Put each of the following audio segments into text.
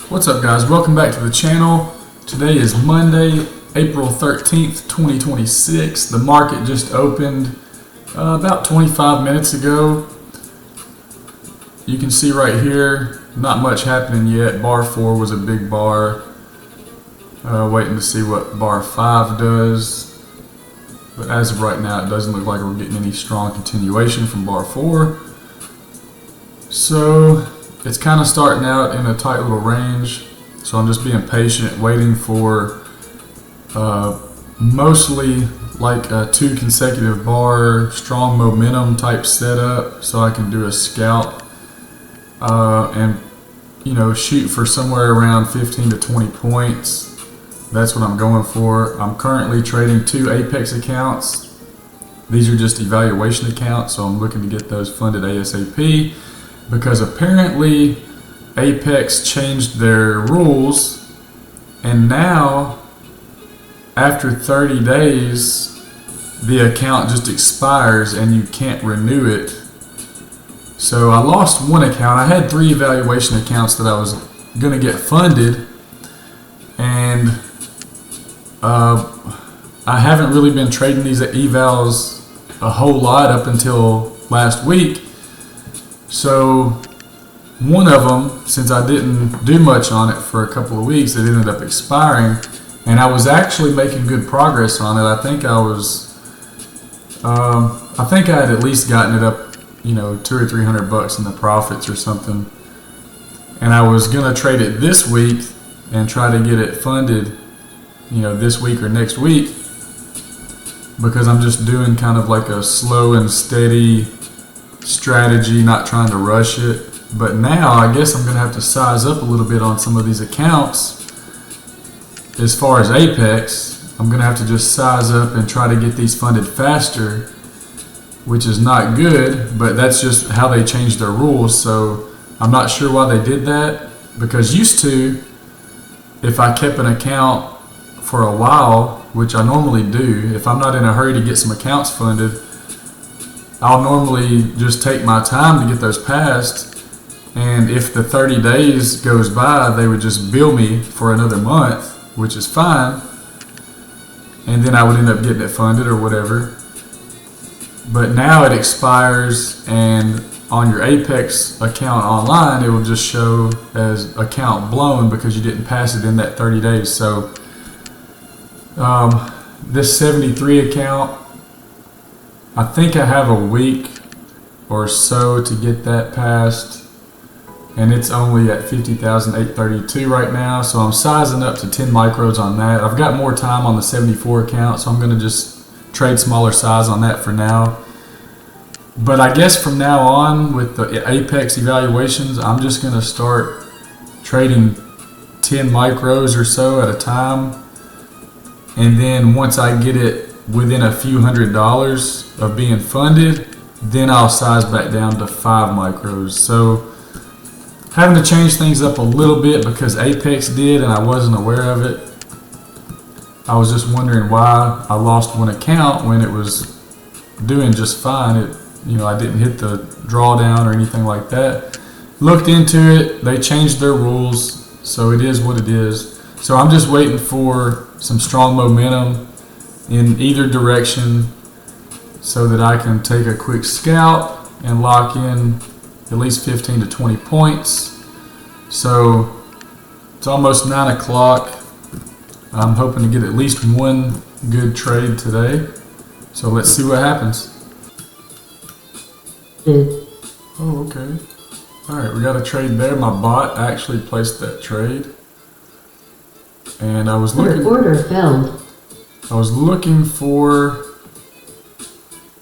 What's up, guys? Welcome back to the channel. Today is Monday, April 13th, 2026. The market just opened about 25 minutes ago. You can see right here, not much happening yet. Bar 4 was a big bar. Waiting to see what bar 5 does. But as of right now, it doesn't look like we're getting any strong continuation from bar 4. So it's kind of starting out in a tight little range, so I'm just being patient, waiting for mostly like a 2 consecutive bar, strong momentum type setup, so I can do a scalp and shoot for somewhere around 15 to 20 points. That's what I'm going for. I'm currently trading 2 Apex accounts. These are just evaluation accounts, so I'm looking to get those funded ASAP. Because apparently Apex changed their rules, and now after 30 days the account just expires and you can't renew it. So I lost one account. I had 3 evaluation accounts that I was going to get funded, and I haven't really been trading these evals a whole lot up until last week. So one of them, since I didn't do much on it for a couple of weeks, it ended up expiring, and I was actually making good progress on it. I think I had at least gotten it up, $200 or $300 in the profits or something. And I was gonna trade it this week and try to get it funded, this week or next week, because I'm just doing kind of like a slow and steady strategy, not trying to rush it. But now I guess I'm gonna have to size up a little bit on some of these accounts. As far as Apex, I'm gonna have to just size up and try to get these funded faster, which is not good, but that's just how they changed their rules. So I'm not sure why they did that, because used to, if I kept an account for a while, which I normally do, if I'm not in a hurry to get some accounts funded, I'll normally just take my time to get those passed, and if the 30 days goes by, they would just bill me for another month, which is fine, and then I would end up getting it funded or whatever. But now it expires, and on your Apex account online, it will just show as account blown because you didn't pass it in that 30 days. So this 73 account, I think I have a week or so to get that passed, and it's only at 50,832 right now, so I'm sizing up to 10 micros on that. I've got more time on the 74 account, so I'm going to just trade smaller size on that for now. But I guess from now on, with the Apex evaluations, I'm just going to start trading 10 micros or so at a time, and then once I get it within a few $100s of being funded, then I'll size back down to 5 micros. So having to change things up a little bit because Apex did and I wasn't aware of it. I was just wondering why I lost one account when it was doing just fine. I didn't hit the drawdown or anything like that. Looked into it, they changed their rules, so it is what it is. So I'm just waiting for some strong momentum in either direction so that I can take a quick scalp and lock in at least 15 to 20 points. So it's almost 9 o'clock. I'm hoping to get at least one good trade today. So let's see what happens. Oh, okay. Alright, we got a trade there. My bot actually placed that trade. And I was looking... Order failed. I was looking for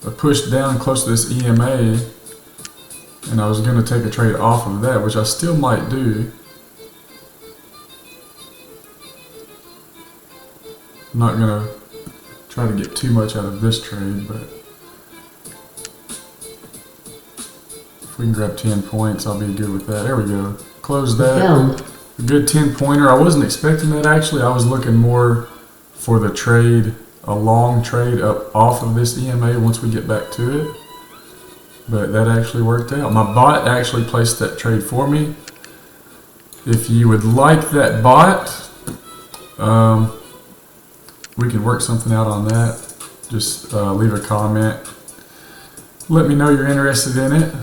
a push down close to this EMA, and I was going to take a trade off of that, which I still might do. I'm not going to try to get too much out of this trade, but if we can grab 10 points, I'll be good with that. There we go. Close that. A good 10 pointer. I wasn't expecting that, actually. I was looking more for the trade, a long trade up off of this EMA once we get back to it. But that actually worked out. My bot actually placed that trade for me. If you would like that bot, we could work something out on that. Just leave a comment. Let me know you're interested in it.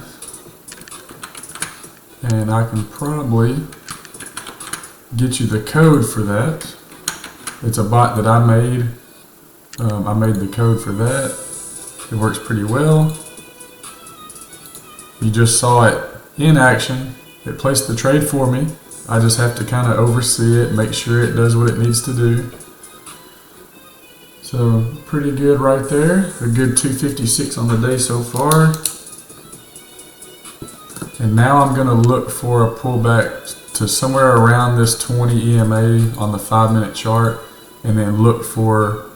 And I can probably get you the code for that. It's a bot that I made. I made the code for that. It works pretty well. You just saw it in action. It placed the trade for me. I just have to kind of oversee it, make sure it does what it needs to do. So pretty good right there. A good 256 on the day so far. And now I'm going to look for a pullback to somewhere around this 20 EMA on the 5-minute chart, and then look for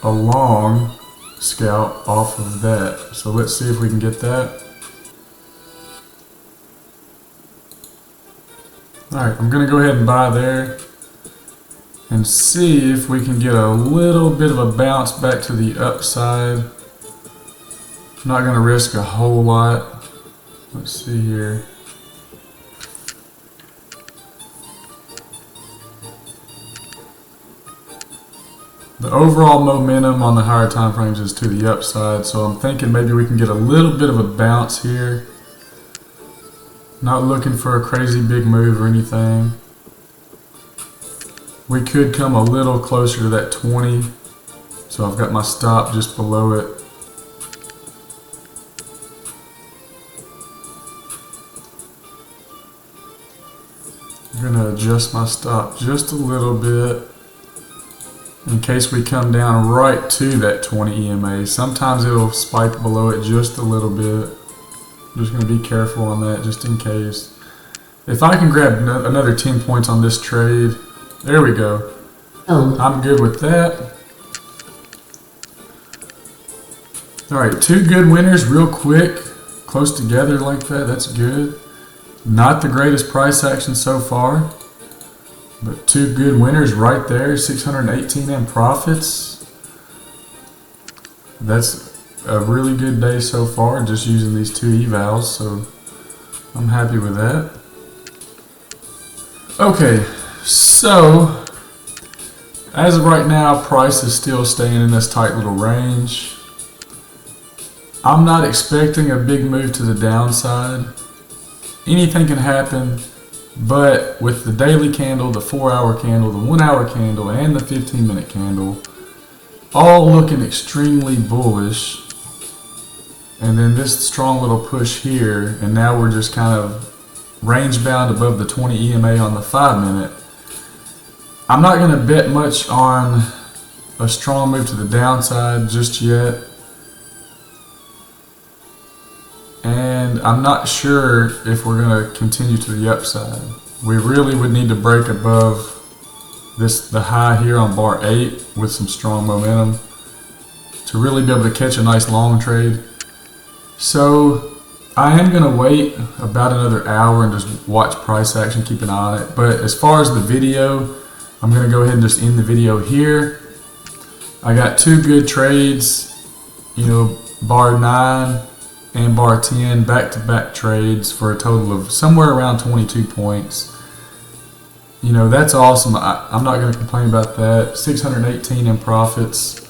a long scalp off of that. So let's see if we can get that. Alright, I'm going to go ahead and buy there and see if we can get a little bit of a bounce back to the upside. I'm not going to risk a whole lot. Let's see here. The overall momentum on the higher time frames is to the upside, so I'm thinking maybe we can get a little bit of a bounce here. Not looking for a crazy big move or anything. We could come a little closer to that 20, so I've got my stop just below it. I'm going to adjust my stop just a little bit in case we come down right to that 20 EMA. Sometimes it'll spike below it just a little bit. I'm just going to be careful on that just in case. If I can grab another 10 points on this trade, there we go. Oh. I'm good with that. Alright, 2 good winners real quick, close together like that, that's good. Not the greatest price action so far, but 2 good winners right there, 618 in profits. That's a really good day so far, just using these 2 evals, so I'm happy with that. Okay, so as of right now, price is still staying in this tight little range. I'm not expecting a big move to the downside. Anything can happen, but with the daily candle, the 4-hour candle, the 1-hour candle, and the 15-minute candle, all looking extremely bullish. And then this strong little push here, and now we're just kind of range bound above the 20 EMA on the 5-minute. I'm not going to bet much on a strong move to the downside just yet. And I'm not sure if we're going to continue to the upside. We really would need to break above the high here on bar 8 with some strong momentum to really be able to catch a nice long trade. So I am going to wait about another hour and just watch price action, keep an eye on it. But as far as the video, I'm going to go ahead and just end the video here. I got 2 good trades, bar 9 and bar 10, back-to-back trades for a total of somewhere around 22 points. That's awesome. I'm not going to complain about that. 618 in profits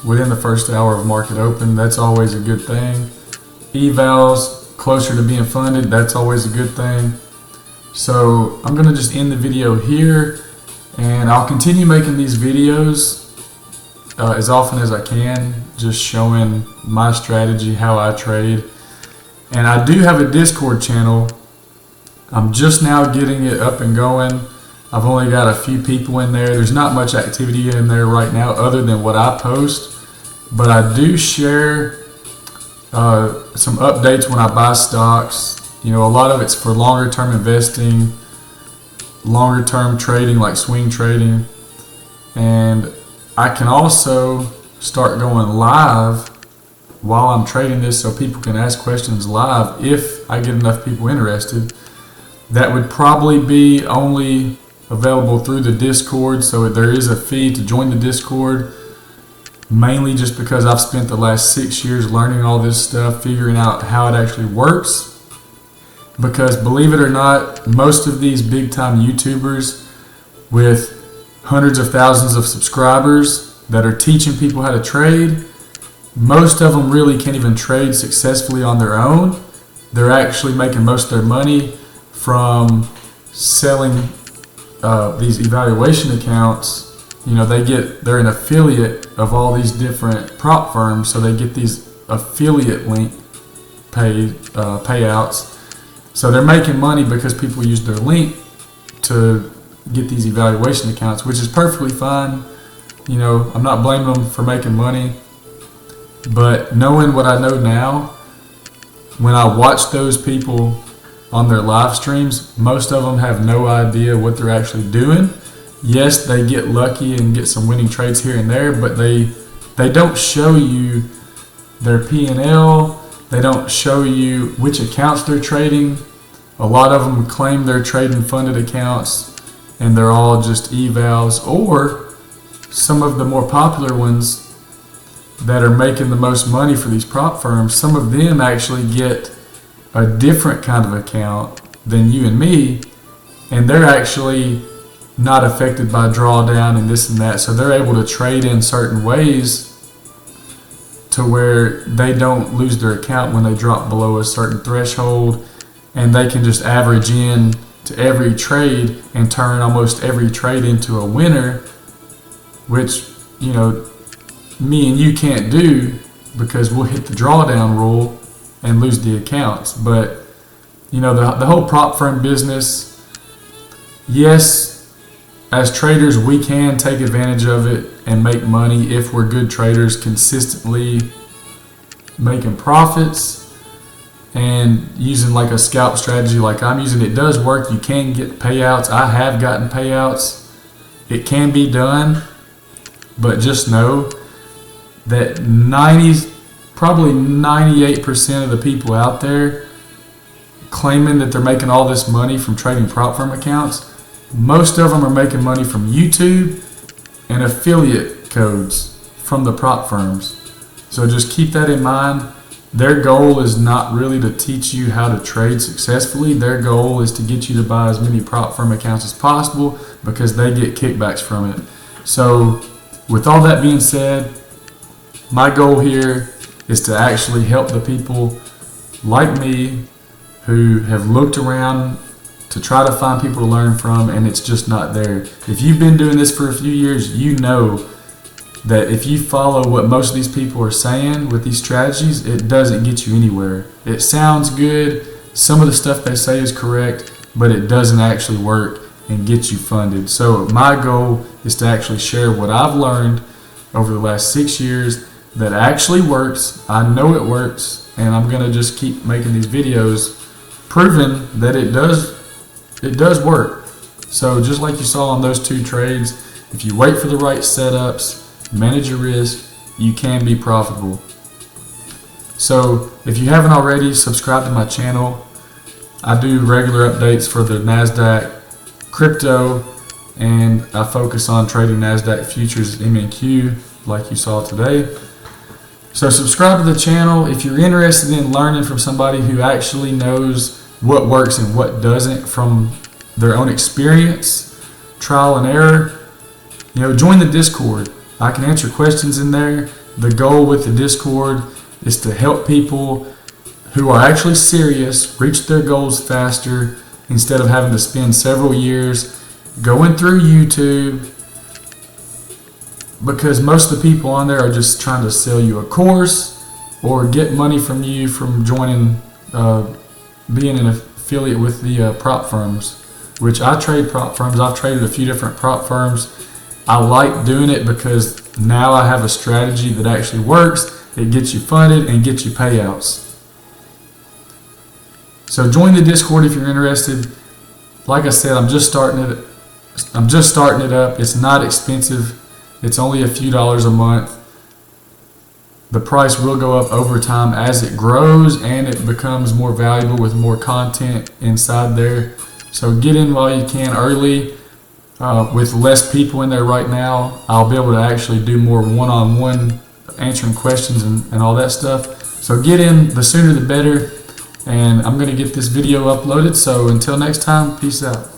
within the first hour of market open. That's always a good thing. Evals closer to being funded. That's always a good thing. So I'm going to just end the video here, and I'll continue making these videos as often as I can, just showing my strategy, how I trade. And I do have a Discord channel. I'm just now getting it up and going. I've only got a few people in there. There's not much activity in there right now other than what I post, but I do share some updates when I buy stocks. A lot of it's for longer term investing, longer term trading like swing trading, and I can also start going live while I'm trading this so people can ask questions live if I get enough people interested. That would probably be only available through the Discord, so there is a fee to join the Discord, mainly just because I've spent the last 6 years learning all this stuff, figuring out how it actually works. because believe it or not, most of these big time YouTubers with hundreds of thousands of subscribers that are teaching people how to trade, most of them really can't even trade successfully on their own. They're actually making most of their money from selling these evaluation accounts. You know, they're an affiliate of all these different prop firms, so they get these affiliate link payouts. So they're making money because people use their link to get these evaluation accounts, which is perfectly fine. You know, I'm not blaming them for making money, but knowing what I know now, when I watch those people on their live streams, most of them have no idea what they're actually doing. Yes, they get lucky and get some winning trades here and there, but they don't show you their P&L. They don't show you which accounts they're trading. A lot of them claim they're trading funded accounts, and they're all just evals, or some of the more popular ones that are making the most money for these prop firms, some of them actually get a different kind of account than you and me, and they're actually not affected by drawdown and this and that, so they're able to trade in certain ways to where they don't lose their account when they drop below a certain threshold, and they can just average in to every trade and turn almost every trade into a winner, which, you know, me and you can't do because we'll hit the drawdown rule and lose the accounts. But, you know, the whole prop firm business, yes, as traders, we can take advantage of it and make money if we're good traders, consistently making profits and using like a scalp strategy like I'm using. It does work. You can get payouts. I have gotten payouts. It can be done, but just know that probably 98% of the people out there claiming that they're making all this money from trading prop firm accounts, most of them are making money from YouTube and affiliate codes from the prop firms. So just keep that in mind. Their goal is not really to teach you how to trade successfully. Their goal is to get you to buy as many prop firm accounts as possible because they get kickbacks from it. So with all that being said, my goal here is to actually help the people like me who have looked around to try to find people to learn from, and it's just not there. If you've been doing this for a few years, you know that if you follow what most of these people are saying with these strategies, it doesn't get you anywhere. It sounds good, some of the stuff they say is correct, but it doesn't actually work and get you funded. So my goal is to actually share what I've learned over the last 6 years that actually works. I know it works, and I'm gonna just keep making these videos proving that it does work. So just like you saw on those two trades, if you wait for the right setups, manage your risk, you can be profitable. So if you haven't already, subscribe to my channel. I do regular updates for the NASDAQ, crypto, and I focus on trading NASDAQ futures, MNQ, like you saw today. So subscribe to the channel if you're interested in learning from somebody who actually knows what works and what doesn't from their own experience, trial and error. You know, join the Discord. I can answer questions in there. The goal with the Discord is to help people who are actually serious reach their goals faster instead of having to spend several years going through YouTube, because most of the people on there are just trying to sell you a course or get money from you from joining, being an affiliate with the prop firms, which I trade prop firms. I've traded a few different prop firms. I like doing it because now I have a strategy that actually works. It gets you funded and gets you payouts. So join the Discord if you're interested. Like I said, I'm just starting it up. It's not expensive. It's only a few dollars a month. The price will go up over time as it grows and it becomes more valuable with more content inside there. So get in while you can early. With less people in there right now, I'll be able to actually do more one-on-one answering questions and all that stuff. So get in, the sooner the better. And I'm going to get this video uploaded. So until next time, peace out.